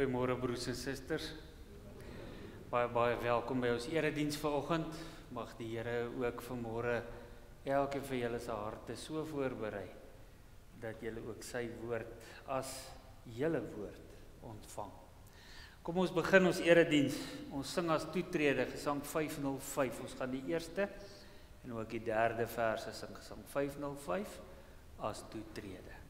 Goeiemôre broers en susters. Baie welkom by ons erediens vanoggend. Mag die Here ook vanmôre elkeen van julle se harte so voorberei dat julle ook sy woord as julle woord ontvang. Kom ons begin ons erediens. Ons sing as toetrede Gesang 505. Ons gaan die eerste en ook die derde verse sing, Gesang 505 as toetrede.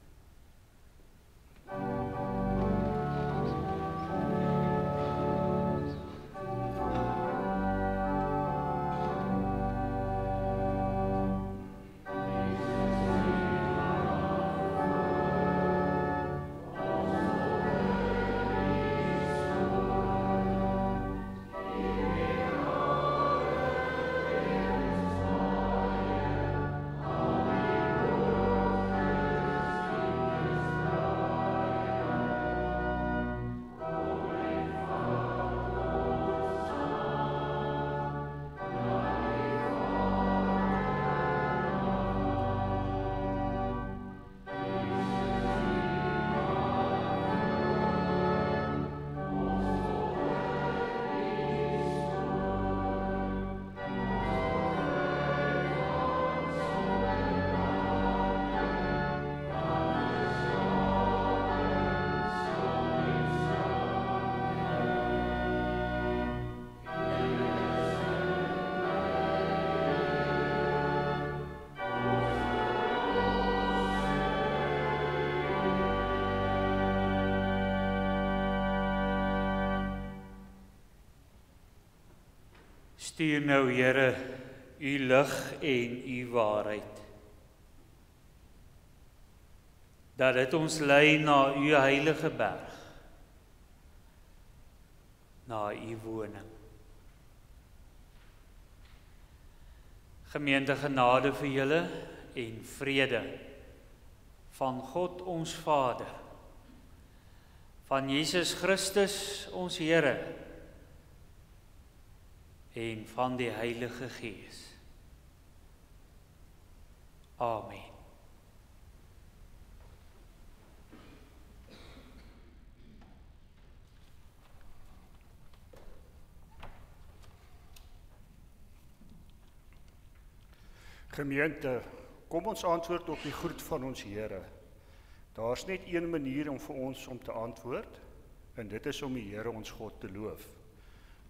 Stuur nou, Here, u lig en u waarheid, dat dit ons lei na u heilige berg, na u woning. Gemeente, genade vir julle en vrede van God ons Vader, van Jesus Christus ons Here, en van die Heilige Gees. Amen. Gemeente, kom ons antwoord op die groet van ons Here. Daar's net een manier om vir ons om te antwoord, en dit is om die Here ons God te loof.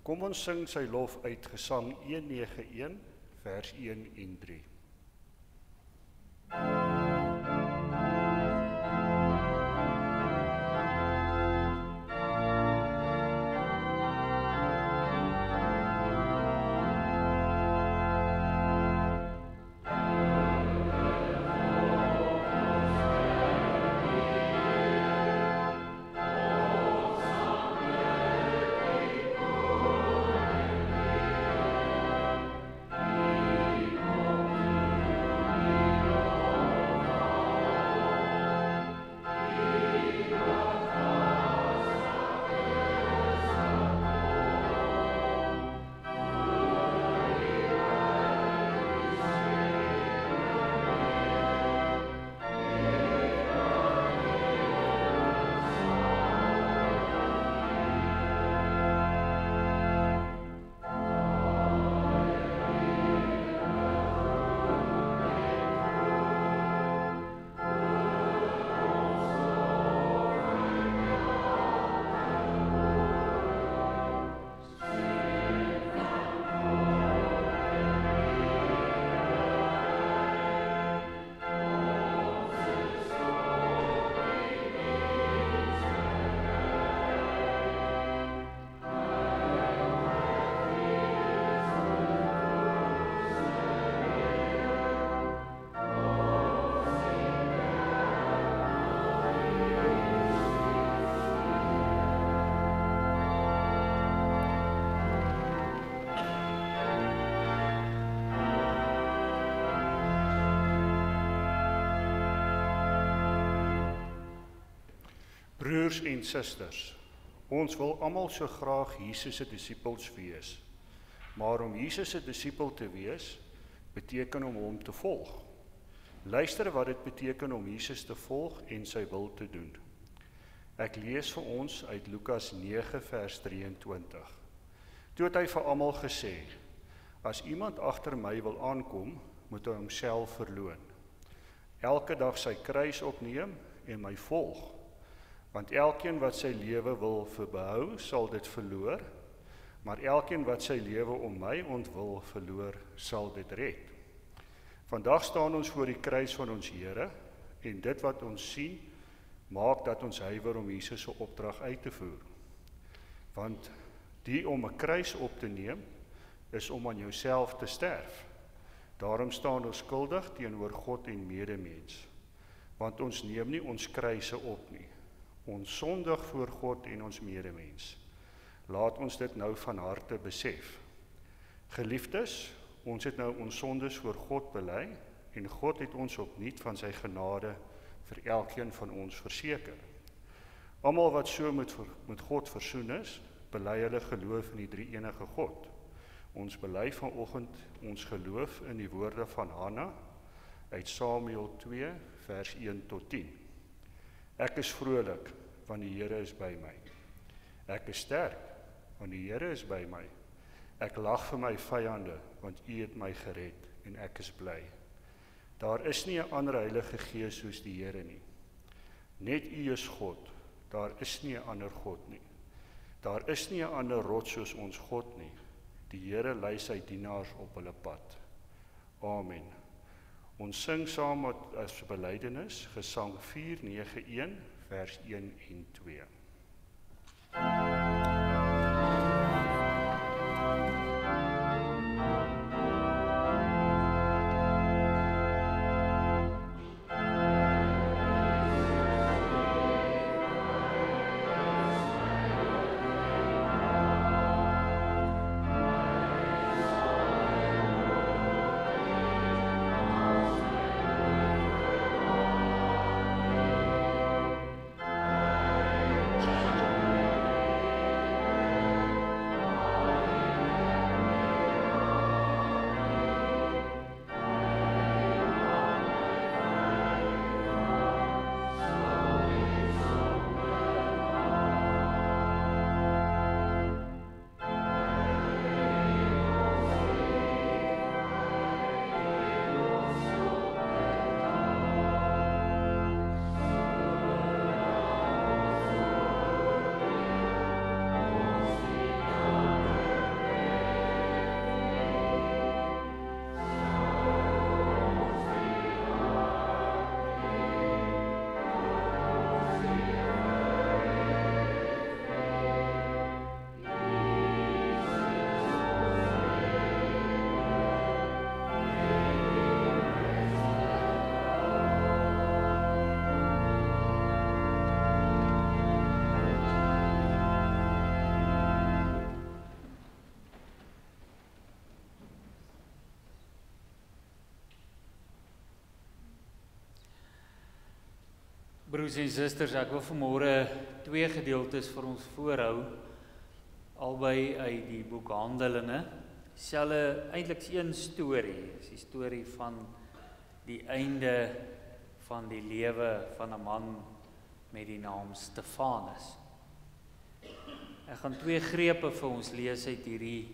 Kom ons sing sy lof uit Gesang 191, vers 1 en 3. Broers en susters, ons wil almal so graag Jesus se disippels wees. Maar om Jesus se disipel te wees, beteken om hom te volg. Luister wat dit beteken om Jesus te volg en sy wil te doen. Ek lees vir ons uit Lukas 9 vers 23. Toe het hy vir almal gesê, as iemand agter my wil aankom, moet hy homself verloon. Elke dag sy kruis opneem en my volg. Want elkeen wat sy lewe wil behou, sal dit verloor, maar elkeen wat sy lewe om my ontwil verloor, sal dit red. Vandag staan ons voor die kruis van ons Here, en dit wat ons sien, maak dat ons huiwer om Jesus se opdrag uit te voer. Want die om 'n kruis op te neem, is om aan jouself te sterf. Daarom staan ons skuldig teenoor God en medemens. Want ons neem nie ons kruise op nie. Ons sondig voor God en ons medemens. Laat ons dit nou van harte besef. Geliefdes, ons het nou ons sondes voor God bely, en God het ons opnuut van sy genade vir elkeen van ons verseker. Almal wat so met God versoen is, bely hulle geloof in die drie-enige God. Ons bely vanoggend ons geloof in die woorde van Hanna uit Samuel 2 vers 1 tot 10. Ek is vrolik, want die Here is by my. Ek is sterk, want die Here is by my. Ek lag vir my vyande, want U het my gered, en ek is bly. Daar is nie 'n ander Heilige Gees soos die Here nie. Net U is God, daar is nie 'n ander God nie. Daar is nie 'n ander rots soos ons God nie. Die Here lei sy dienaars op hulle pad. Amen. Ons sing saam met as belydenis, Gesang 491, vers 1 en 2. Broers en susters, ek wil vanmôre twee gedeeltes vir ons voorhou, albei uit die boek Handelinge. Selfe eintlik een storie, is die storie van die einde van die lewe van 'n man met die naam Stefanus. Ek gaan twee grepe vir ons lees uit hierdie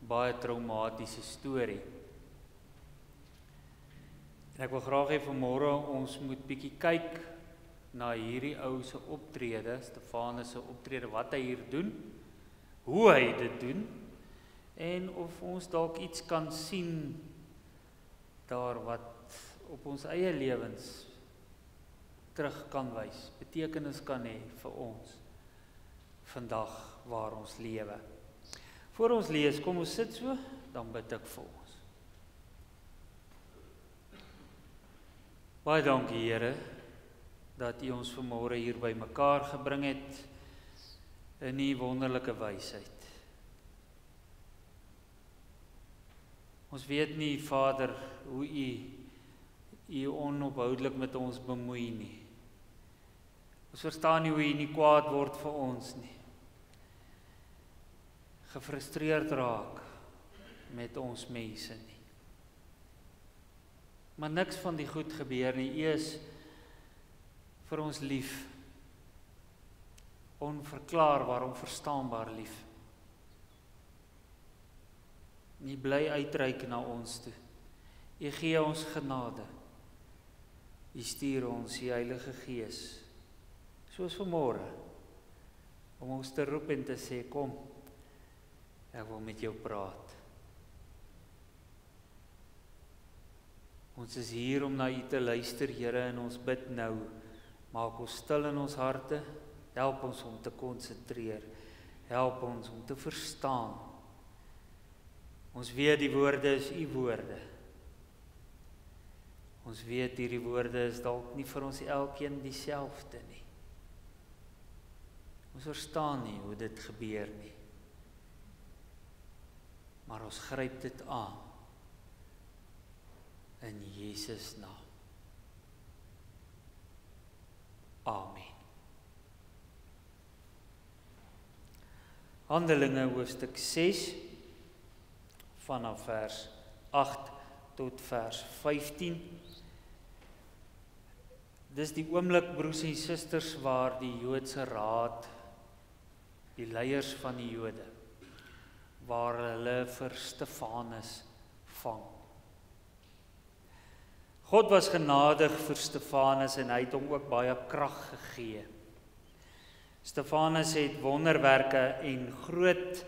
baie traumatiese storie. Ek wil graag hê vanmôre ons moet bietjie kyk na hierdie ou se optrede, Stefanus se optrede, wat hy hier doen, hoe hy dit doen, en of ons dalk iets kan sien daar wat op ons eie lewens terug kan wys, betekenis kan hê vir ons vandag waar ons lewe. Voor ons lees, kom ons sit so, dan bid ek vir ons. Baie dankie, Here, dat U ons vanmôre hier by mekaar gebring het in U wonderlike wysheid. Ons weet nie, Vader, hoe U onophoudelik met ons bemoei nie. Ons verstaan nie hoe U nie kwaad word vir ons nie. Gefrustreerd raak met ons mense nie. Maar niks van die goed gebeur nie. U is vir ons lief. Onverklaarbaar, onverstaanbaar lief. U bly uitreik na ons toe. U gee ons genade. U stuur ons die Heilige Gees, soos vanmôre, om ons te roep en te sê, kom, ek wil met jou praat. Ons is hier om na u te luister, Here, en ons bid nou, maak ons stil in ons harte, help ons om te konsentreer, help ons om te verstaan. Ons weet die woorde is u woorde. Ons weet hierdie woorde is dalk nie vir ons elkeen dieselfde nie. Ons verstaan nie hoe dit gebeur nie. Maar ons gryp dit aan. In Jesus naam. Amen. Handelinge hoofstuk 6 vanaf vers 8 tot vers 15. Dis die oomblik, broers en susters, waar die Joodse Raad, die leiers van die Jode, waar hulle vir Stefanus vang. God was genadig vir Stefanus en hy het hom ook baie krag gegee. Stefanus het wonderwerke en groot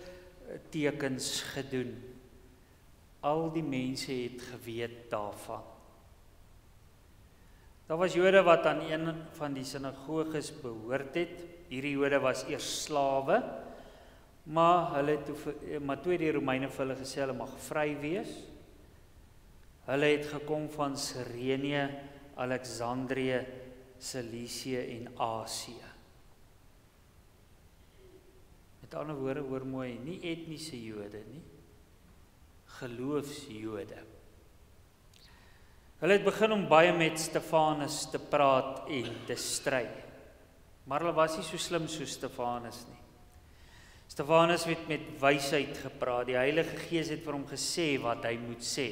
tekens gedoen. Al die mense het geweet daarvan. Daar was Jode wat aan een van die sinagoges behoort het. Hierdie Jode was eers slawe, maar toe die Romeine vir hulle gesê hulle mag vry wees. Hulle het gekom van Sirene, Alexandrië, Cilicië en Asië. Met ander woorde, hoor mooi, nie etniese Jode nie, geloofsjode. Hulle het begin om baie met Stefanus te praat en te stry. Maar hulle was nie so slim soos Stefanus nie. Stefanus het met wysheid gepraat. Die Heilige Gees het vir hom gesê wat hy moet sê.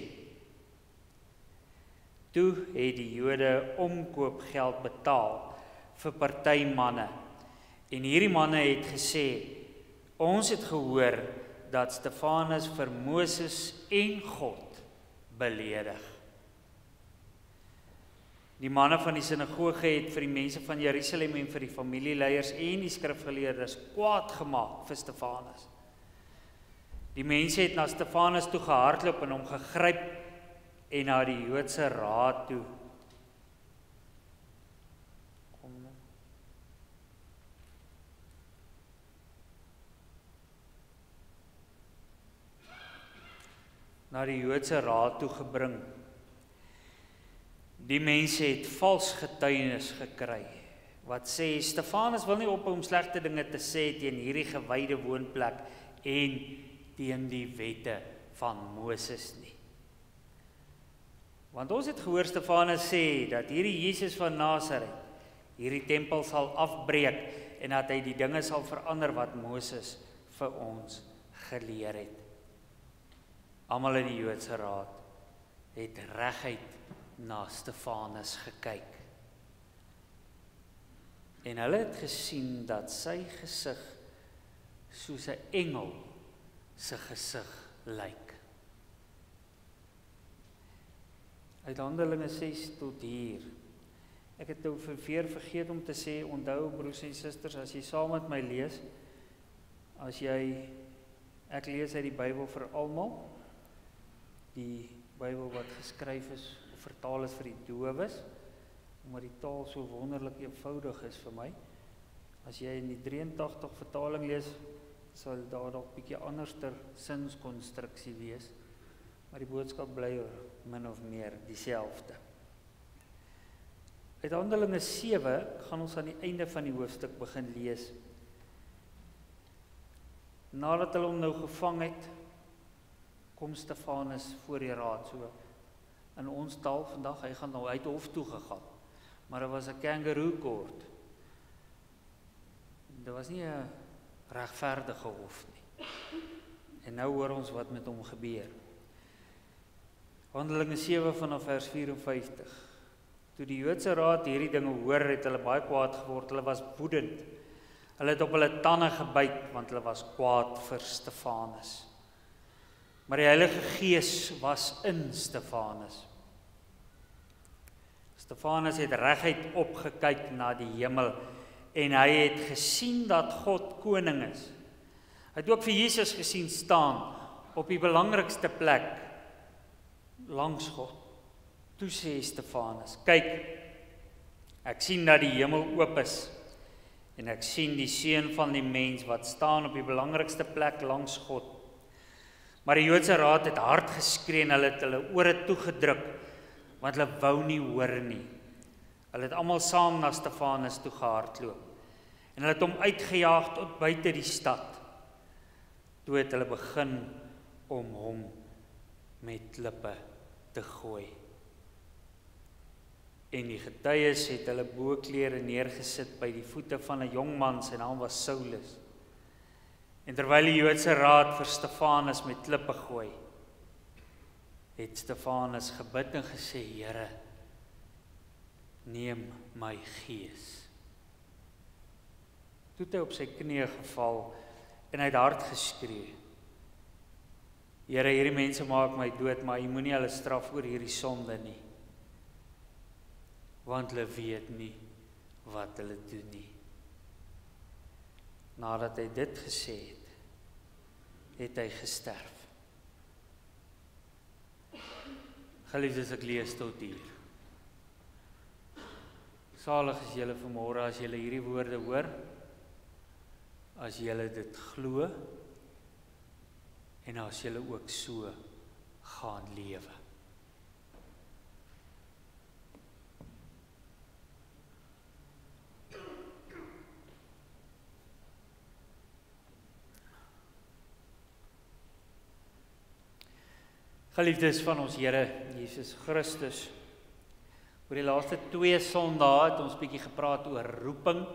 Toe het die Jode omkoopgeld betaal vir party manne. En hierdie manne het gesê, ons het gehoor dat Stefanus vir Moses en God beledig. Die manne van die sinagoge het vir die mense van Jerusalem en vir die familieleiers en die skrifgeleerdes kwaad gemaak vir Stefanus. Die mense het na Stefanus toe gehardloop en hom gegryp en na die Joodse Raad toe. Na die Joodse Raad toe gebring. Die mense het vals getuienis gekry, wat sê, Stefanus wil nie ophou om slegte dinge te sê teen hierdie gewyde woonplek en teen die wette van Moses nie. Want ons het gehoor Stefanus sê, dat hierdie Jesus van Nasaret hierdie tempel sal afbreek, en dat hy die dinge sal verander wat Moses vir ons geleer het. Almal in die Joodse Raad het reguit na Stefanus gekyk. En hulle het gesien dat sy gesig soos 'n engel se gesig lyk. Uit Handelinge 6 tot hier. Ek het nou weer vergeet om te sê, onthou broers en susters, as jy saam met my lees, ek lees uit die Bybel vir almal, die Bybel wat geskryf is, vertaal is vir die dowes, omdat die taal so wonderlik eenvoudig is vir my. As jy in die 83 vertaling lees, sal daar dalk bietjie anderster sinskonstruksie wees, maar die boodskap bly min of meer dieselfde. Uit Handelinge 7 gaan ons aan die einde van die hoofstuk begin lees. Nadat hulle hom nou gevang het, kom Stefanus voor die raad, so in ons taal vandag, hy gaan nou uit hof toe gegaan, maar dit was 'n kangaroo court. Dit was nie 'n regverdige hof nie. En nou hoor ons wat met hom gebeur. Handelinge 7 vanaf vers 54. Toe die Joodse Raad hierdie dinge hoor, het hulle baie kwaad geword. Hulle was woedend. Hulle het op hulle tande gebyt, want hulle was kwaad vir Stefanus. Maar die Heilige Gees was in Stefanus. Stefanus het reguit opgekyk na die hemel en hy het gesien dat God koning is. Hy het ook vir Jesus gesien staan op die belangrikste plek langs God. Toe sê Stefanus, kyk, ek sien dat die hemel oop is en ek sien die Seun van die mens wat staan op die belangrikste plek langs God. Maar die Joodse Raad het hard geskree en hulle het hulle ore toegedruk, want hulle wou nie hoor nie. Hulle het almal saam na Stefanus toe gehardloop en hulle het hom uitgejaag tot buite die stad. Toe het hulle begin om hom met klippe te gooi. En die getuies het hulle boklere neergesit by die voete van 'n jong man, sy naam was Saulus. En terwyl die Joodse Raad vir Stefanus met klippe gooi, het Stefanus gebid en gesê, Here, neem my gees. Toe het hy op sy knieë geval en hy het hard geskree. Here, hierdie mense maak my dood, maar U moenie hulle straf oor hierdie sonde nie. Want hulle weet nie wat hulle doen nie. Nadat hy dit gesê het hy gesterf. Geliefdes, ek lees tot hier. Salig is julle vanmôre as julle hierdie woorde hoor, as julle dit glo, en as julle ook so gaan lewe. Geliefdes van ons Here Jesus Christus, oor die laaste 2 Sondae het ons bietjie gepraat oor roeping,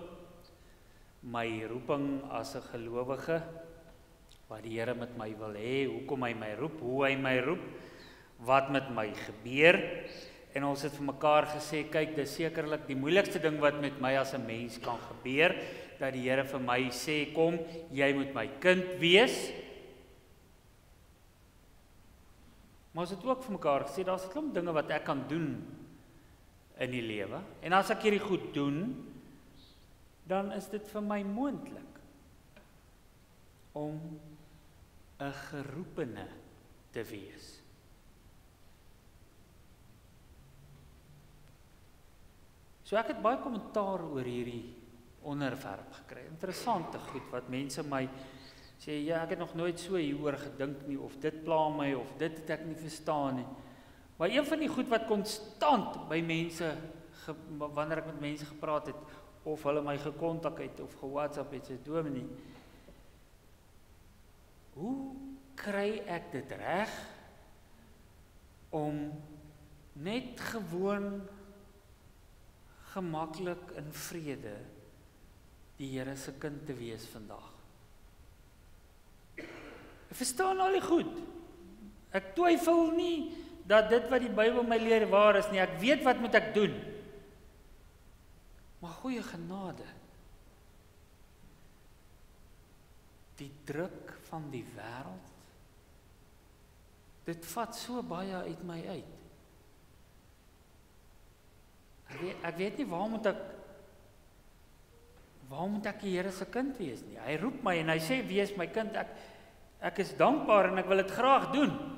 my roeping as 'n gelowige, wat die Here met my wil hê, hoekom hy my roep, hoe hy my roep, wat met my gebeur, en ons het vir mekaar gesê, kyk, dis sekerlik die moeilikste ding wat met my as 'n mens kan gebeur, dat die Here vir my sê, kom, jy moet my kind wees. Maar ons het ook vir mekaar gesê, daar's 'n klomp dinge wat ek kan doen in die lewe, en as ek hierdie goed doen, dan is dit vir my moontlik om 'n geroepene te wees. So ek het baie kommentaar oor hierdie onderwerp gekry. Interessante goed wat mense my sê, ja, ek het nog nooit so hieroor gedink nie, of dit pla my, of dit het ek nie verstaan nie. Maar een van die goed wat konstant by mense, wanneer ek met mense gepraat het, of hulle my gekontak het, of ge-WhatsApp het, sê Dominee, hoe kry ek dit reg om net gewoon gemaklik in vrede die Here se kind te wees vandag? Ek verstaan al die goed. Ek twyfel nie dat dit wat die Bybel my leer waar is nie. Ek weet wat moet ek doen. Maar goeie genade. Die druk van die wêreld, dit vat so baie uit my uit. Ek weet nie waar moet ek die Here se kind wees nie. Hy roep my en hy sê, wees my kind, ek is dankbaar en ek wil dit graag doen.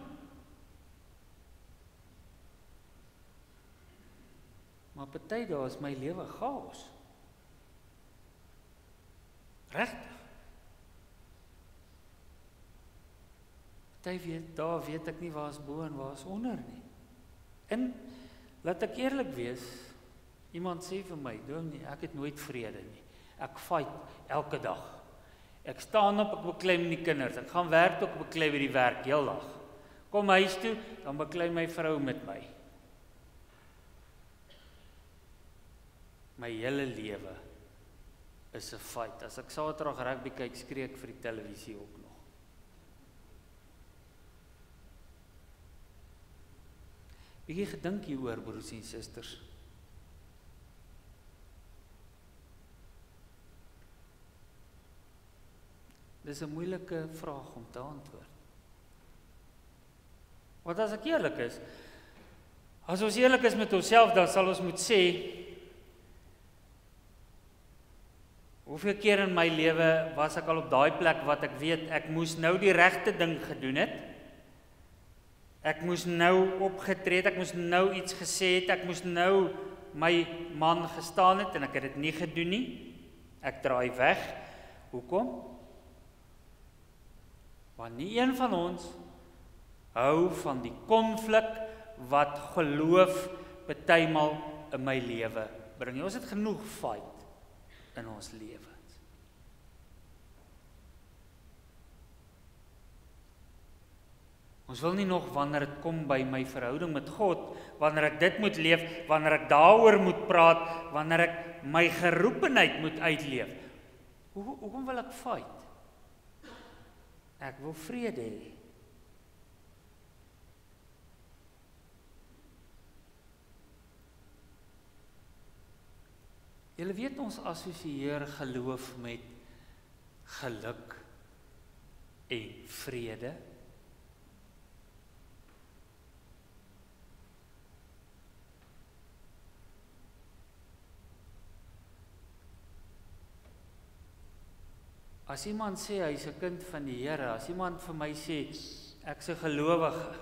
Maar party dae is my lewe chaos. Regtig. Daar weet ek nie waar is bo en waar is onder nie. En laat ek eerlik wees, iemand sê vir my, Dominee, ek het nooit vrede nie. Ek fight elke dag. Ek staan op, ek beklei met die kinders. Ek gaan werk toe, ek beklei by die werk heel dag. Kom huis toe, dan beklei my vrou met my. My hele lewe is 'n fight. As ek Saterdag rugby kyk, skree ek vir die televisie ook nog. Bietjie gedink hieroor, broers en susters. Dis 'n moeilike vraag om te antwoord. Want as ek eerlik is, as ons eerlik is met onsself, dan sal ons moet sê, hoeveel keer in my lewe was ek al op daai plek wat ek weet, ek moes nou die regte ding gedoen het, ek moes nou opgetree het, ek moes nou iets gesê het, ek moes nou my man gestaan het, en ek het dit nie gedoen nie, ek draai weg. Hoekom? Want nie een van ons hou van die konflik wat geloof partymal in my lewe bring. Ons het genoeg fight in ons lewens. Ons wil nie nog wanneer dit kom by my verhouding met God, wanneer ek dit moet leef, wanneer ek daaroor moet praat, wanneer ek my geroepenheid moet uitleef. Hoekom wil ek fight? Ek wil vrede hê. Julle weet ons assosieer geloof met geluk en vrede. As iemand sê hy is 'n kind van die Here, as iemand vir my sê ek is 'n gelowige,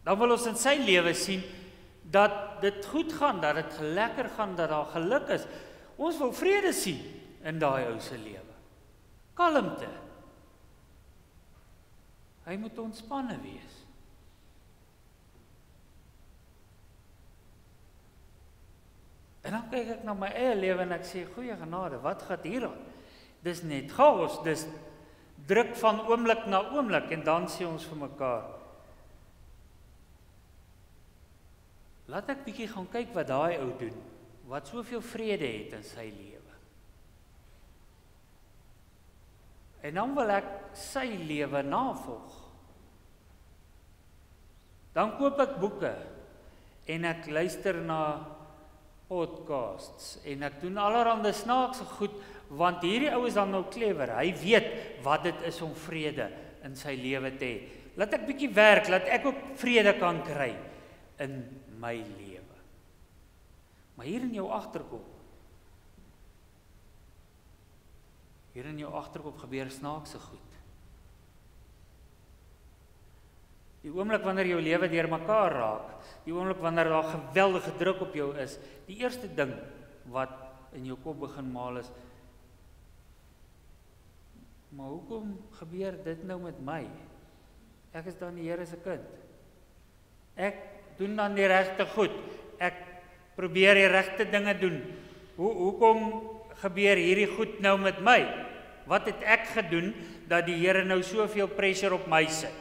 dan wil ons in sy lewe sien dat dit goed gaan, dat dit lekker gaan, dat daar geluk is. Ons wil vrede sien in daai ou se lewe. Kalmte. Hy moet ontspanne wees. En dan kyk ek na my eie lewe en ek sê, goeie genade, wat gaan hier aan? Dis net chaos, dis druk van oomblik na oomblik, en dan sê ons vir mekaar, laat ek bietjie gaan kyk wat daai ou doen, wat soveel vrede het in sy lewe. En dan wil ek sy lewe navolg. Dan koop ek boeke, en ek luister na podcasts, en ek doen allerhande snaakse goed, want hierdie ou is dan nou clever, hy weet wat dit is om vrede in sy lewe te hê. Laat ek bietjie werk, laat ek ook vrede kan kry in my lewe. Maar hier in jou agterkop gebeur snaakse goed. Die oomblik wanneer jou lewe deurmekaar raak, die oomblik wanneer daar geweldige druk op jou is, die eerste ding wat in jou kop begin maal is, maar hoekom gebeur dit nou met my? Ek is dan die Here se kind. Ek doen dan die regte goed. Ek probeer die regte dinge doen. Hoekom gebeur hierdie goed nou met my? Wat het ek gedoen dat die Here nou soveel pressure op my sit?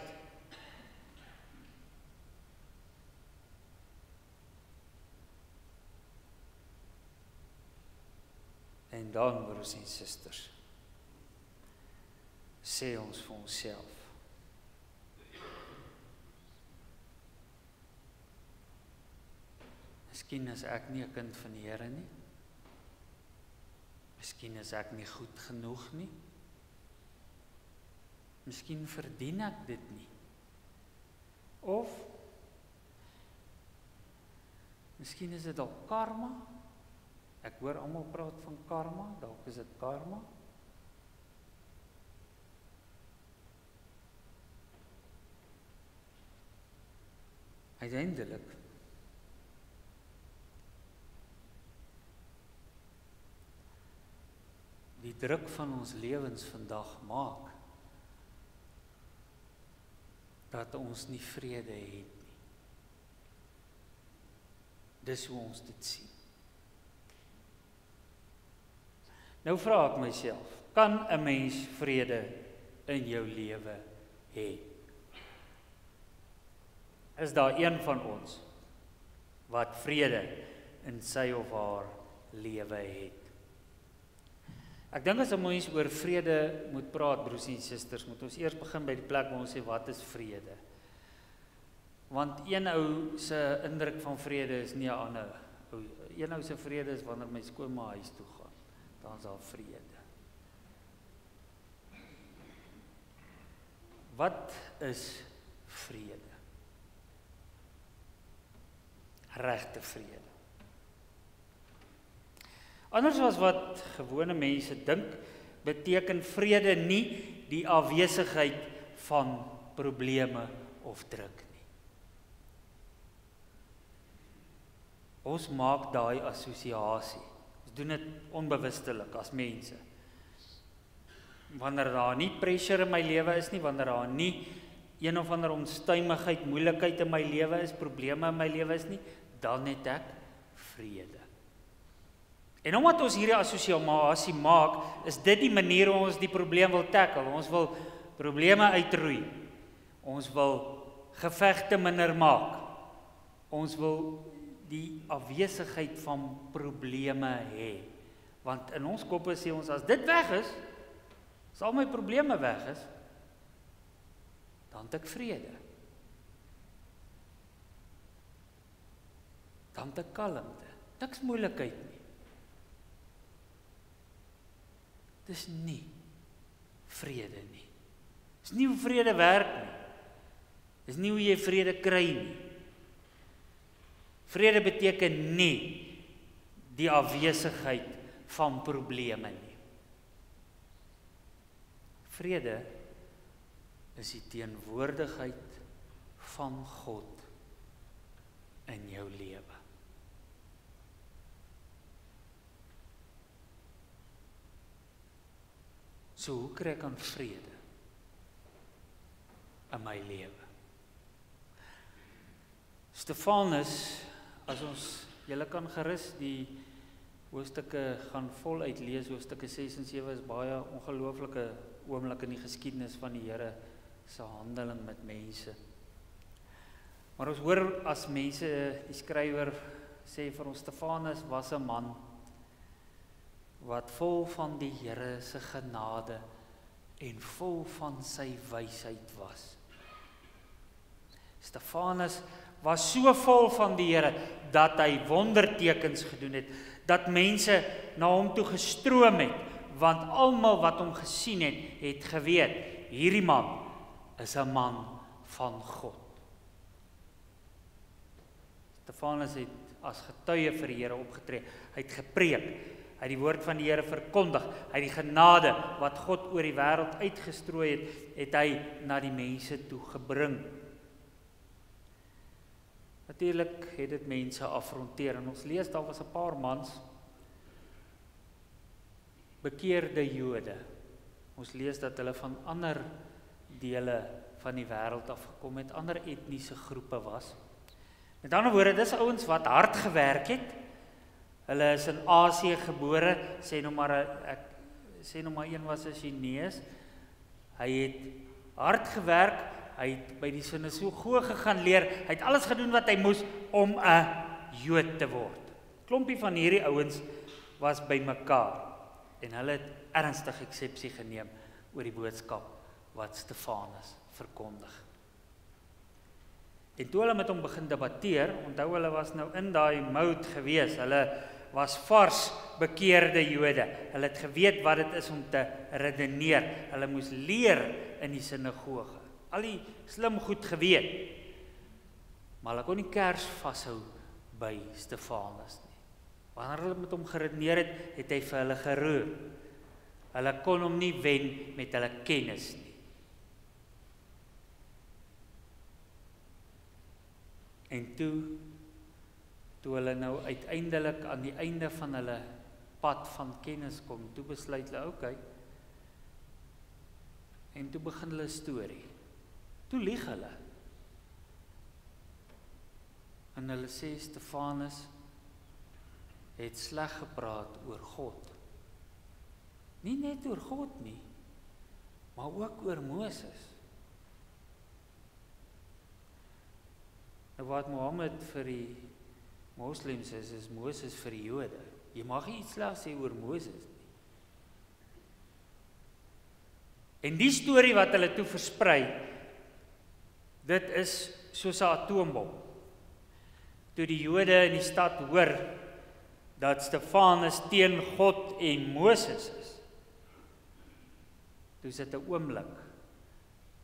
En dan, broers en susters, sê ons vir onsself, miskien is ek nie 'n kind van die Here nie, miskien is ek nie goed genoeg nie, miskien verdien ek dit nie, of miskien is dit dalk karma. Ek hoor almal praat van karma, dalk is dit karma. Uiteindelik die druk van ons lewens vandag maak dat ons nie vrede het nie. Dis hoe ons dit sien. Nou vra ek myself, kan 'n mens vrede in jou lewe hê? Is daar een van ons wat vrede in sy of haar lewe het? Ek dink as 'n mens oor vrede moet praat, broers en susters, moet ons eers begin by die plek waar ons sê, wat is vrede? Want een ou se indruk van vrede is nie 'n ander ou. Een ou se vrede is wanneer my skoonma huis toe gaan. Dan is daar vrede. Wat is vrede? Regte vrede. Anders as wat gewone mense dink, beteken vrede nie die afwesigheid van probleme of druk nie. Ons maak daai assosiasie. Ons doen dit onbewustelik as mense. Wanneer daar nie pressure in my lewe is nie, wanneer daar nie een of ander onstuimigheid, moeilikheid in my lewe is, probleme in my lewe is nie, dan het ek vrede. En omdat ons hierdie assosiasie maak, is dit die manier hoe ons die probleem wil tackle. Ons wil probleme uitroei. Ons wil gevegte minder maak. Ons wil die afwesigheid van probleme hê. Want in ons koppe sê ons, as dit weg is, as al my probleme weg is, dan het ek vrede. Dan het ek kalmte. Niks moeilikheid nie. Dis nie vrede nie. Dis nie hoe vrede werk nie. Dis nie hoe jy vrede kry nie. Vrede beteken nie die afwesigheid van probleme nie. Vrede is die teenwoordigheid van God in jou lewe. So hoe kry ek aan vrede in my lewe? Stefanus, as ons, julle kan gerus die hoofstukke gaan voluit lees, hoofstukke 6 en 7 is baie ongelooflike oomblik in die geskiedenis van die Here se handeling met mense. Maar ons hoor as mense, die skrywer sê vir ons, Stefanus was 'n man wat vol van die Here se genade en vol van sy wysheid was. Stefanus was so vol van die Here dat hy wondertekens gedoen het, dat mense na hom toe gestroom het, want almal wat hom gesien het, het geweet, hierdie man is 'n man van God. Stefanus het as getuie vir die Here opgetree, hy het gepreek, hy het die woord van die Here verkondig, hy het die genade wat God oor die wêreld uitgestrooi het, het hy na die mense toe gebring. Natuurlik het dit mense afronteer, en ons lees, daar was 'n paar mans, bekeerde Jode. Ons lees dat hulle van ander dele van die wêreld afgekom het, ander etniese groepe was. Met ander woorde, dis ouens wat hard gewerk het. Hulle is in Asië gebore, sê nou maar een was 'n Chinees. Hy het hard gewerk, hy het by die sinagoge gaan leer, hy het alles gedoen wat hy moes om 'n Jood te word. Klompie van hierdie ouens was bymekaar en hulle het ernstig eksepsie geneem oor die boodskap wat Stefanus verkondig. En toe hulle met hom begin debatteer, onthou hulle was nou in daai mode gewees, hulle was vars bekeerde Jode, hulle het geweet wat dit is om te redeneer, hulle moes leer in die sinagoge, al die slim goed geweet, maar hulle kon nie kers vashou by Stefanus nie. Wanneer hulle met hom geredeneer het, het hy vir hulle geroer. Hulle kon hom nie wen met hulle kennis nie. En toe hulle nou uiteindelik aan die einde van hulle pad van kennis kom, toe besluit hulle, okay, en toe begin hulle storie. Toe lieg hulle. En hulle sê, Stefanus het sleg gepraat oor God. Nie net oor God nie, maar ook oor Moses. En wat Mohammed vir die moslems is Moses vir die Jode. Jy mag nie iets sleg sê oor Moses nie. En die storie wat hulle toe versprei, dit is soos 'n atoombom. Toe die Jode in die stad hoor dat Stefanus teen God en Moses is, toe is dit 'n oomblik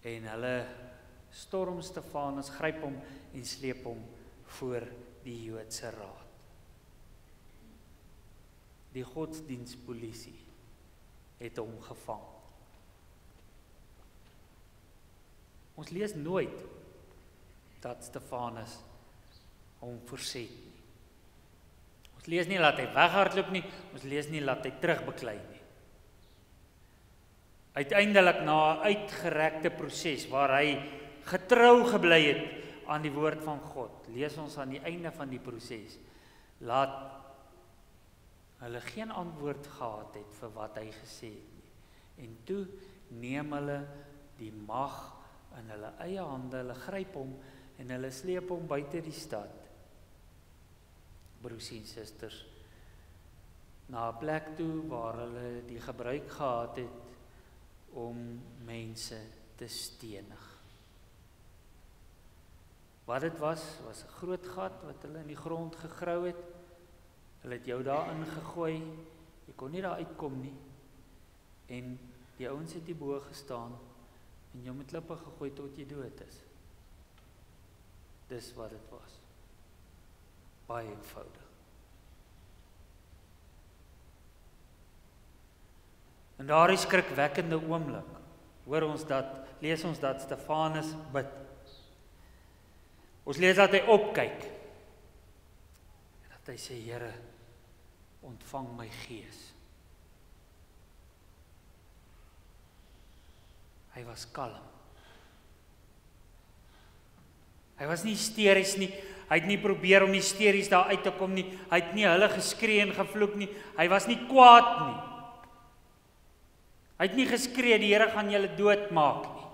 En hulle storm Stefanus, gryp hom en sleep hom voor die Joodse raad. Die godsdienstpolisie het hom gevang. Ons lees nooit dat Stefanus hom verset nie. Ons lees nie dat hy weghardloop nie, ons lees nie dat hy terugbeklei nie. Uiteindelik na 'n uitgerekte proses waar hy getrou gebly het aan die woord van God, lees ons aan die einde van die proses, laat hulle geen antwoord gehad het vir wat hy gesê het nie. En toe neem hulle die mag in hulle eie hande, hulle gryp hom en hulle sleep hom buite die stad. Broers en susters, na 'n plek toe waar hulle die gebruik gehad het om mense te stenig. Wat dit was 'n groot gat wat hulle in die grond gegrou het. Hulle het jou daarin gegooi, jy kon nie daar uitkom nie. En die ouens het hierbo gestaan en jou met klippe gegooi tot jy dood is. Dis wat dit was. Baie eenvoudig. En daardie skrikwekkende oomblik, lees ons dat Stefanus bid. Ons lees dat hy opkyk. En dat hy sê, Here, ontvang my gees. Hy was kalm. Hy was nie hysteries nie. Hy het nie probeer om hysteries daar uit te kom nie. Hy het nie hulle geskree en gevloek nie. Hy was nie kwaad nie. Hy het nie geskree, die Here gaan julle doodmaak nie.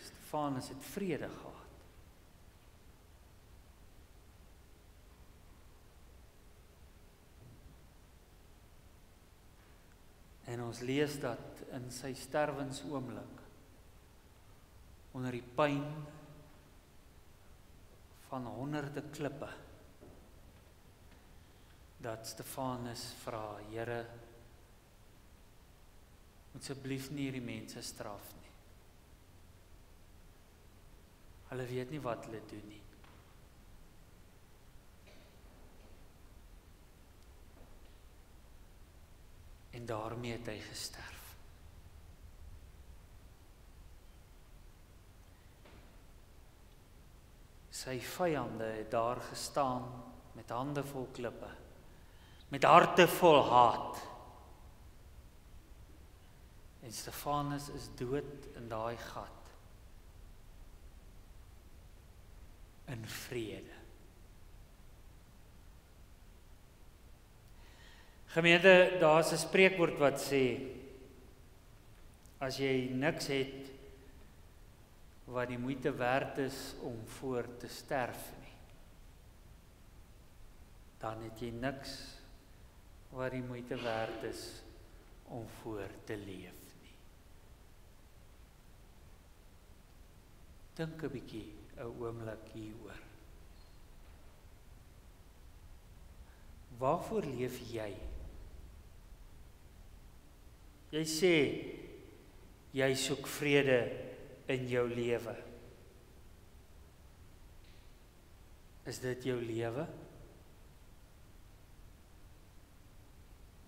Stefanus het vrede gehad. En ons lees dat in sy sterwensoomlik, onder die pyn van honderde klippe, dat Stefanus vra, Here, moet asseblief nie hierdie mense straf nie. Hulle weet nie wat hulle doen nie. En daarmee het hy gesterf. Sy vyande het daar gestaan met hande vol klippe, met harte vol haat. En Stefanus is dood in daai gat. In vrede. Gemeente, daar is 'n spreekwoord wat sê, as jy niks het wat die moeite werd is om voor te sterf nie, dan het jy niks wat die moeite werd is om voor te leef nie. Dink 'n bietjie 'n oomblik hieroor. Waarvoor leef jy? Jy sê, jy soek vrede in jou lewe. Is dit jou lewe?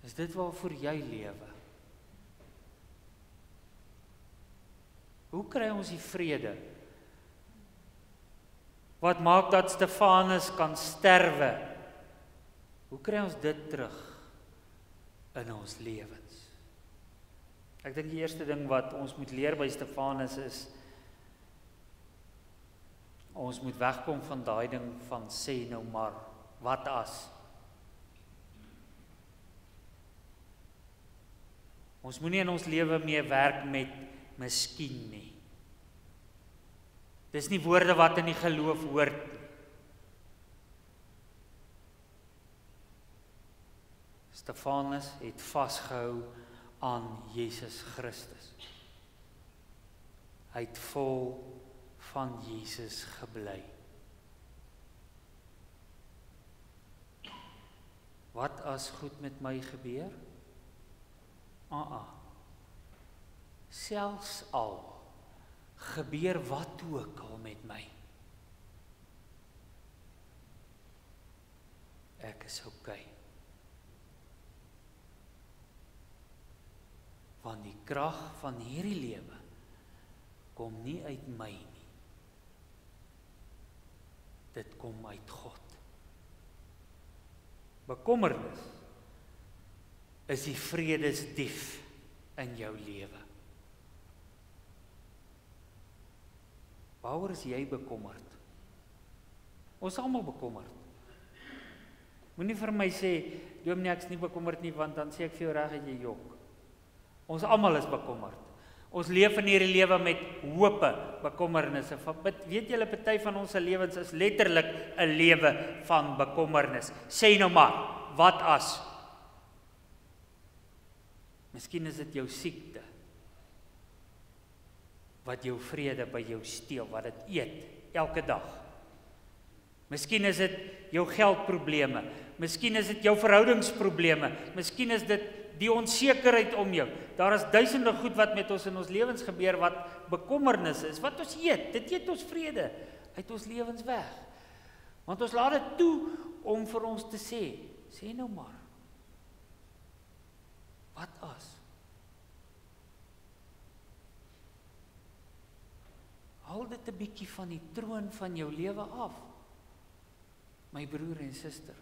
Is dit waarvoor jy lewe? Hoe kry ons die vrede? Wat maak dat Stefanus kan sterwe? Hoe kry ons dit terug in ons lewens? Ek dink die eerste ding wat ons moet leer by Stefanus is, ons moet wegkom van daai ding van sê nou maar, wat as? Ons moenie in ons lewe mee werk met miskien nie. Dis nie woorde wat in die geloof hoort nie. Stefanus het vasgehou aan Jesus Christus. Hy het vol van Jesus gebly. Wat as goed met my gebeur? selfs al gebeur wat ook al met my. Ek is okay. Want die krag van hierdie lewe kom nie uit my nie. Dit kom uit God. Bekommernis is die vredesdief in jou lewe. Waaroor is jy bekommerd? Ons is almal bekommerd. Moenie vir my sê, Dominee, ek is nie bekommerd nie, want dan sê ek vir jou reg dat jy jok. Ons almal is bekommerd. Ons leef in hierdie lewe met hope, bekommernisse. Weet julle, party van ons lewens is letterlik 'n lewe van bekommernis. Sê nou maar, wat as? Miskien is dit jou siekte, wat jou vrede by jou steel, wat dit eet, elke dag. Miskien is dit jou geldprobleme, miskien is dit jou verhoudingsprobleme, miskien is dit die onsekerheid om jou. Daar is duisende goed wat met ons in ons lewens gebeur, wat bekommernis is, wat ons eet, dit eet ons vrede uit ons lewens weg. Want ons laat dit toe om vir ons te sê nou maar, wat as? Haal dit 'n bietjie van die troon van jou lewe af, my broer en suster.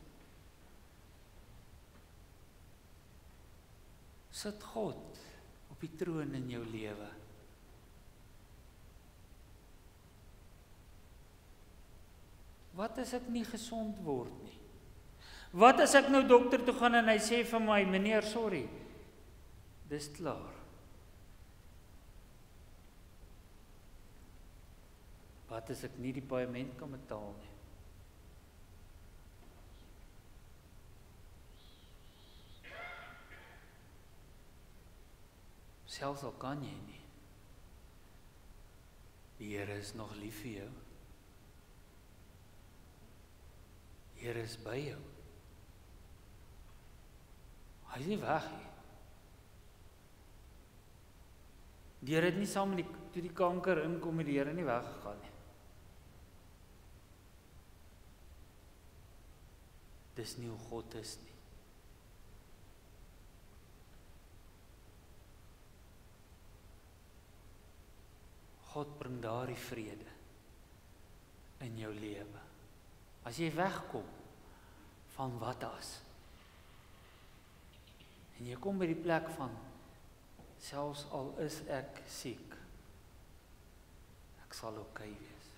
Sit God op die troon in jou lewe. Wat as ek nie gesond word nie? Wat as ek nou dokter toe gaan en hy sê vir my, meneer, sorry, dis klaar. Wat as ek nie die paaiement kan betaal nie? Selfs al kan jy nie. Die Here is nog lief vir jou. Die Here is by jou. Hy is nie weg nie. Die Here het nie saam met toe die kanker inkom het die Here nie weggegaan nie. Dis nie hoe God is nie. God bring daardie vrede in jou lewe. As jy wegkom van wat as, en jy kom by die plek van, selfs al is ek siek, ek sal okay wees.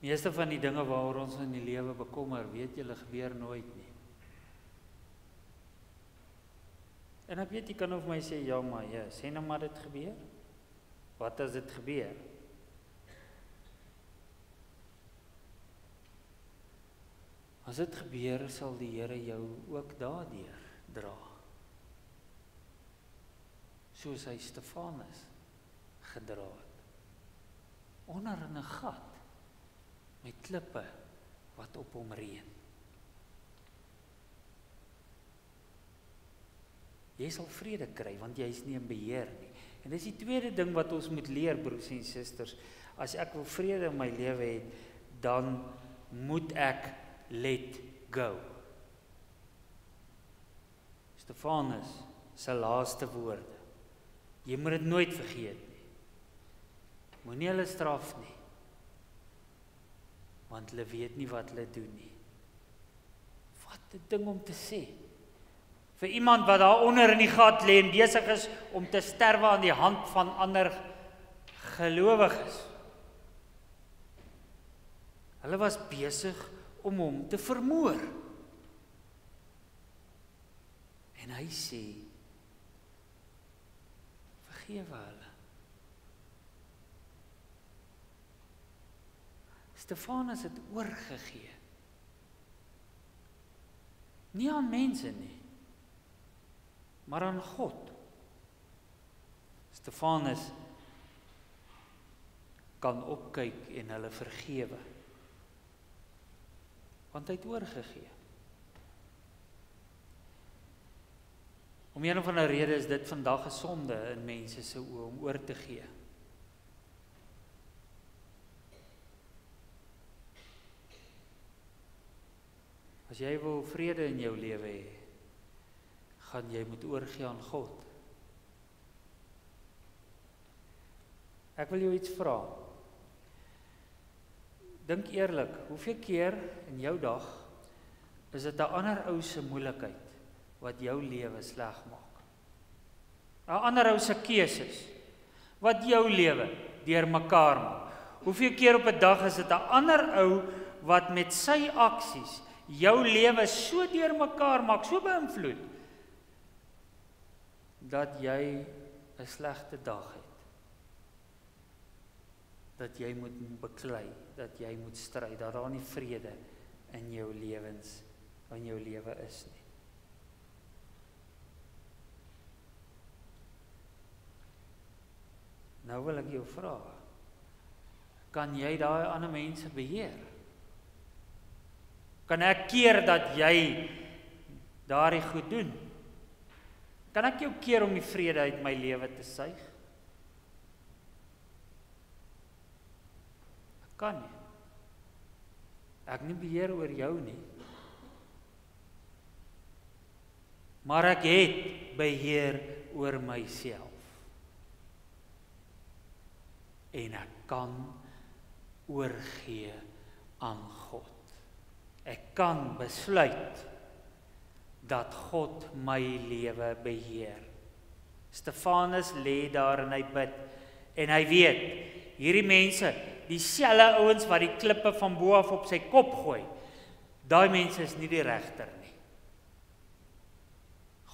Meeste van die dinge waaroor ons in die lewe bekommer, weet julle, gebeur nooit nie. En ek weet, jy kan of my sê, ja maar, ja, sê nou maar dit gebeur. Wat as dit gebeur? As dit gebeur, sal die Here jou ook daardeur dra. Soos hy Stefanus gedra het. Onder in 'n gat, met klippe wat op hom reën. Jy sal vrede kry, want jy is nie in beheer nie. En dis die tweede ding wat ons moet leer, broers en susters. As ek wil vrede in my lewe hê, dan moet ek let go. Stefanus se laaste woorde. Jy moet dit nooit vergeet nie. Moenie hulle straf nie. Want hulle weet nie wat hulle doen nie. Wat 'n ding om te sê. Vir iemand wat daar onder in die gat lê en besig is om te sterwe aan die hand van ander gelowiges. Hulle was besig om hom te vermoor. En hy sê, vergewe hulle. Stefanus het oorgegee. Nie aan mense nie, maar aan God. Stefanus kan opkyk en hulle vergewe, want hy het oorgegee. Om een of ander rede is dit vandag 'n sonde in mense se oë om oor te gee. As jy wil vrede in jou lewe hê, gaan jy moet oorgee aan God. Ek wil jou iets vra. Dink eerlik, hoeveel keer in jou dag is dit 'n ander ou se moeilikheid wat jou lewe sleg maak? 'n Ander ou se keuses wat jou lewe deurmekaar maak. Hoeveel keer op 'n dag is dit 'n ander ou wat met sy aksies jou lewe so deurmekaar maak, so beïnvloed, dat jy 'n slegte dag het. Dat jy moet beklei, dat jy moet stry, dat daar nie vrede in jou lewe is nie. Nou wil ek jou vra, kan jy daai ander mense beheer? Kan ek keer dat jy daardie goed doen? Kan ek jou keer om die vrede uit my lewe te suig? Ek kan nie. Ek nie beheer oor jou nie. Maar ek het beheer oor myself. En ek kan oorgee aan God. Ek kan besluit dat God my lewe beheer. Stefanus lê daar en hy bid. En hy weet, hierdie mense, dieselfde ouens wat die klippe van bo af op sy kop gooi, daai mense is nie die regter nie.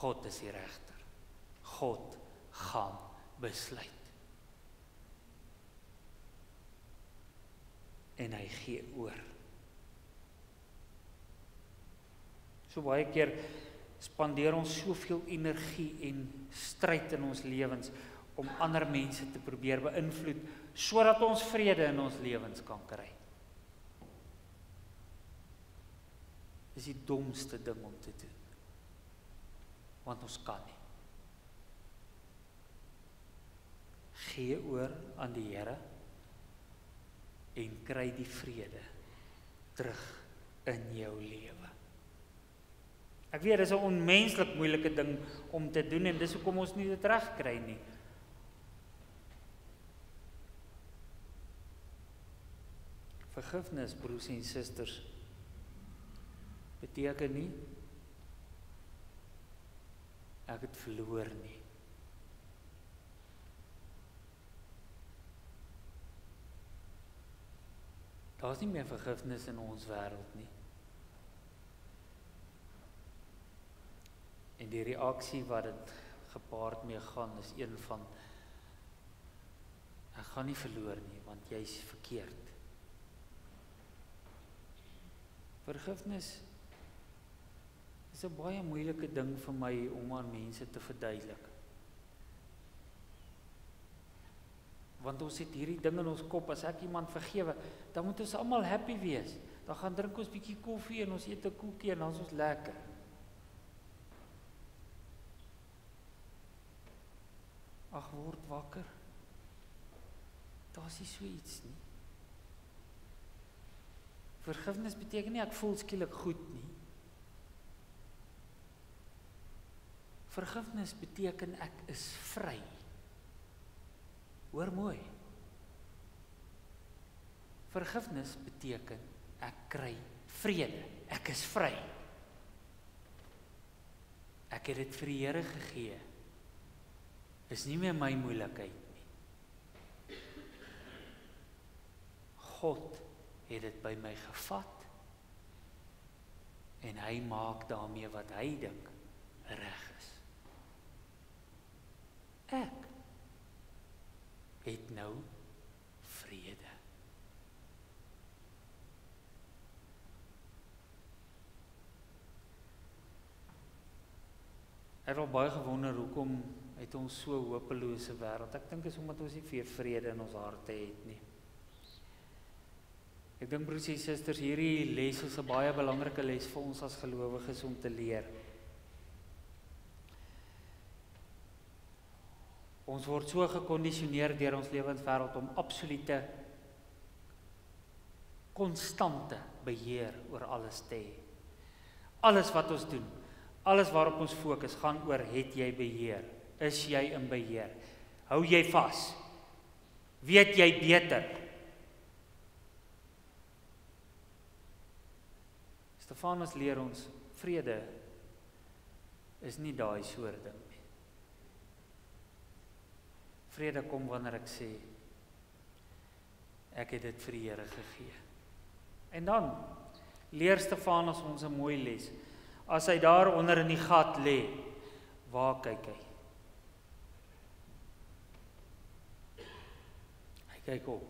God is die regter. God gaan besluit. En hy gee oor. So baie keer spandeer ons soveel energie en stryd in ons lewens om ander mense te probeer beïnvloed, sodat ons vrede in ons lewens kan kry. Dis die domste ding om te doen. Want ons kan nie. Gee oor aan die Here en kry die vrede terug in jou lewe. Ek weet, dit is 'n onmenslik moeilike ding om te doen en dis hoekom ons nie dit reg kry nie. Vergifnis, broers en susters, beteken nie ek het verloor nie. Daar is nie meer vergifnis in ons wêreld nie. En die reaksie wat dit gepaard mee gaan is een van ek gaan nie verloor nie, want jy's verkeerd. Vergifnis is 'n baie moeilike ding vir my om aan mense te verduidelik. Want ons het hierdie ding in ons kop, as ek iemand vergewe, dan moet ons almal happy wees. Dan gaan drink ons bietjie koffie en ons eet 'n koekie en dan is ons lekker. Ag, word wakker. Daar's nie so iets nie. Vergifnis beteken nie ek voel skielik goed nie. Vergifnis beteken ek is vry. Hoor mooi. Vergifnis beteken ek kry vrede. Ek is vry. Ek het dit vir die Here gegee. Is nie meer my moeilikheid nie. God het dit by my gevat en hy maak daarmee wat hy dink reg is. Ek het nou vrede. Ek het al baie gewonder hoekom het ons so hopelose wêreld. Ek dink is omdat ons nie veel vrede in ons harte het nie. Ek dink broers en susters, hierdie les is 'n baie belangrike les vir ons as gelowiges om te leer. Ons word so gekondisioneer deur ons lewenswêreld om absolute, konstante beheer oor alles te hê. Alles wat ons doen, alles waarop ons fokus, gaan oor, het jy beheer? Is jy in beheer? Hou jy vas? Weet jy beter? Stefanus leer ons, vrede is nie daai soort ding nie. Vrede kom wanneer ek sê, ek het dit vir die Here gegee. En dan leer Stefanus ons 'n mooi les. As hy daar onder in die gat lê, waar kyk hy? Hy kyk op.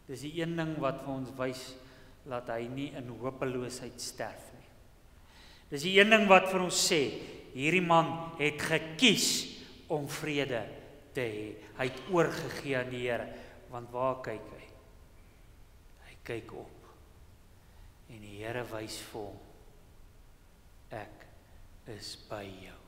Dis die een ding wat vir ons wys, dat hy nie in hopeloosheid sterf nie. Dis die een ding wat vir ons sê, hierdie man het gekies om vrede te hê. Hy het oorgegee aan die Here, want waar kyk hy? Hy kyk op. En die Here wys vir hom, ek is by jou.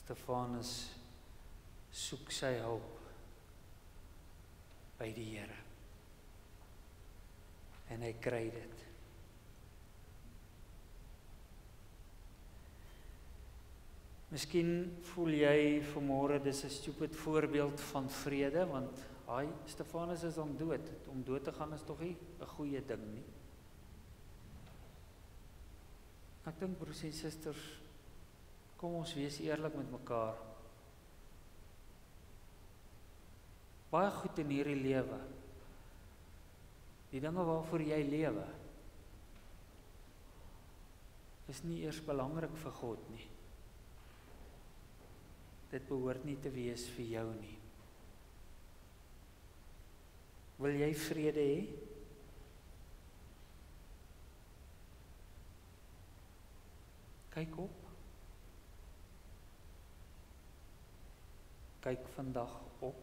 Stefanus soek sy hulp by die Here. En hy kry dit. Miskien voel jy vanmôre dis 'n stupid voorbeeld van vrede, want Stefanus is dan dood. Om dood te gaan is tog nie 'n goeie ding nie. Ek dink broers en susters, kom ons wees eerlik met mekaar. Baie goed in hierdie lewe, die dinge waarvoor jy lewe, is nie eers belangrik vir God nie. Dit behoort nie te wees vir jou nie. Wil jy vrede hê? Kyk op. Kyk vandag op.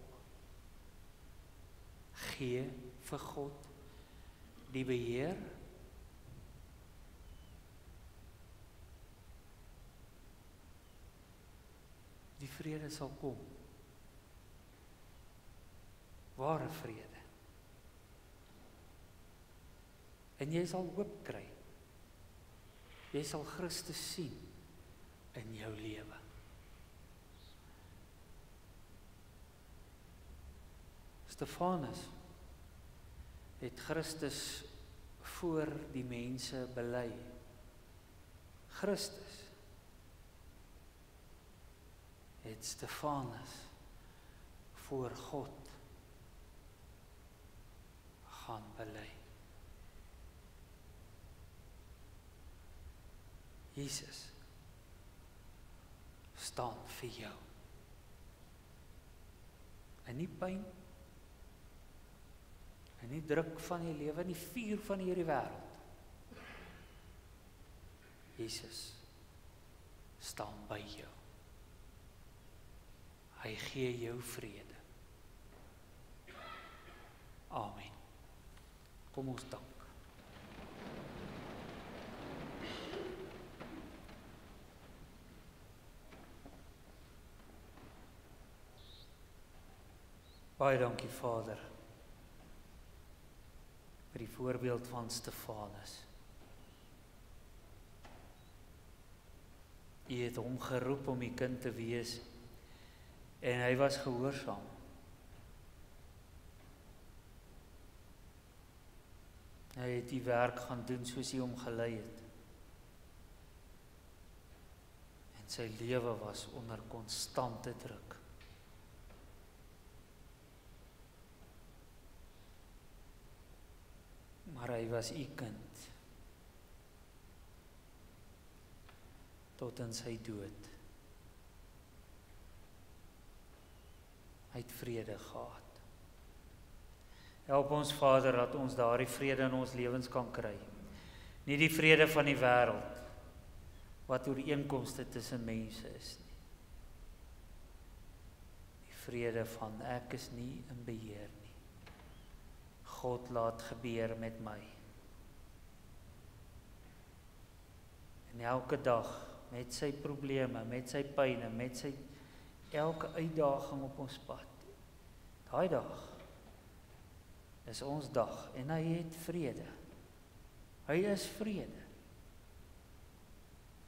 Gee vir God die beheer. Die vrede sal kom. Ware vrede. En jy sal hoop kry. Jy sal Christus sien in jou lewe. Stefanus het Christus voor die mense bely. Christus het Stefanus voor God gaan bely. Jesus staan vir jou. En nie pyn, en nie druk van die lewe, nie vuur van hierdie wêreld. Jesus staan by jou. Hy gee jou vrede. Amen. Kom ons dank. Baie dankie Vader, vir die voorbeeld van Stefanus. U het hom geroep om die kind te wees, en hy was gehoorsaam. Hy het die werk gaan doen soos hy hom gelei het. En sy lewe was onder konstante druk. Maar hy was u kind. Tot in sy dood. Hy het vrede gehad. Help ons Vader, dat ons daardie vrede in ons lewens kan kry. Nie die vrede van die wêreld, wat ooreenkomste tussen mense is nie. Die vrede van ek is nie in beheer nie. God laat gebeur met my. En elke dag, met sy probleme, met sy pyne, met sy elke uitdaging op ons pad. Daai dag is ons dag en hy het vrede. Hy is vrede.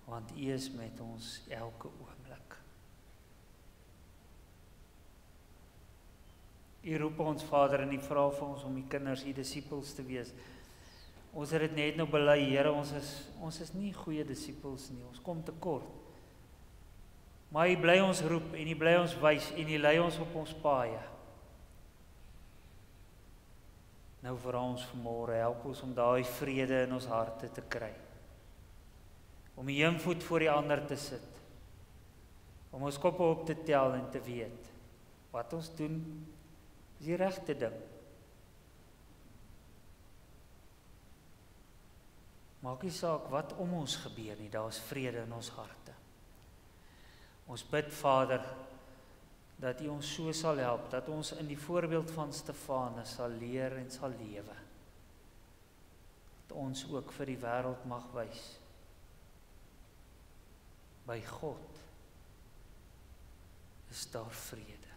Want U is met ons elke oomblik. U roep ons Vader en U vra vir ons om die kinders, U disippels te wees. Ons het dit net nou bely, Here, ons is nie goeie disippels nie, ons kom tekort. Maar U bly ons roep en U bly ons wys en U lei ons op ons paaie. Nou vra ons vanmôre, help ons om daai vrede in ons harte te kry. Om die een voet voor die ander te sit. Om ons koppe op te tel en te weet, wat ons doen, is die regte ding. Maak nie saak wat om ons gebeur nie, daar is vrede in ons harte. Ons bid, Vader, dat U ons so sal help, dat ons in die voorbeeld van Stefanus sal leer en sal lewe. Dat ons ook vir die wêreld mag wys. By God is daar vrede.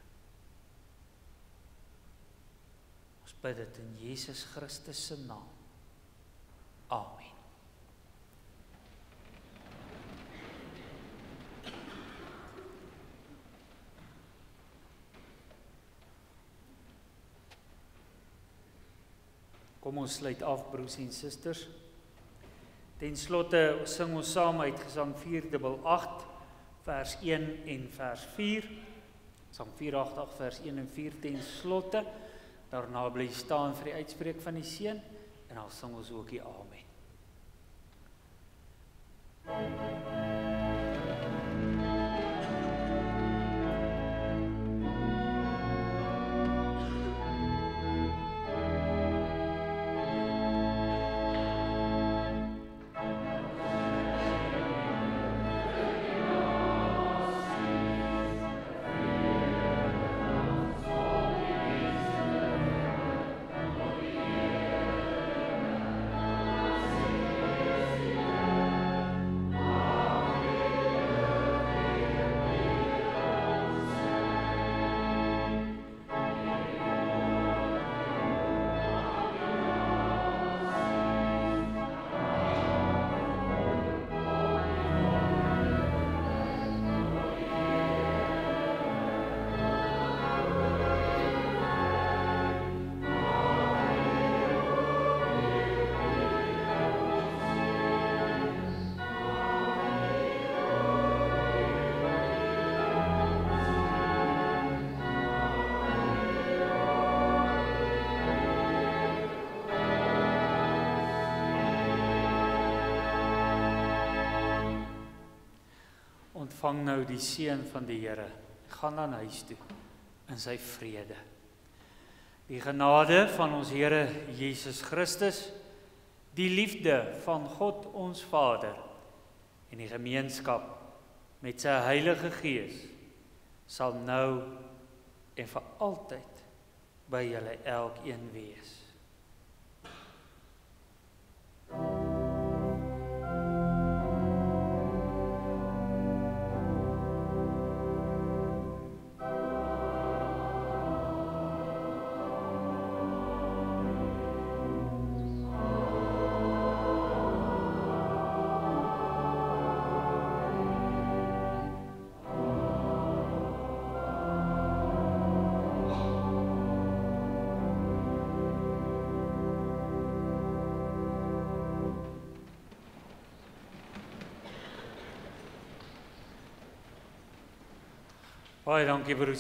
Ons bid dit in Jesus Christus se naam. Amen. Kom ons sluit af, broers en susters. Ten slotte sing ons saam uit Gesang 488, vers 1 en vers 4. Gesang 488, vers 1 en 4 ten slotte. Daarna bly staan vir die uitspreek van die seën en dan sing ons ook die amen. Ontvang nou die seën van die Here. Gaan dan huis toe in sy vrede. Die genade van ons Here Jesus Christus, die liefde van God ons Vader en die gemeenskap met sy Heilige Gees sal nou en vir altyd by julle elkeen wees. Baie dankie broers.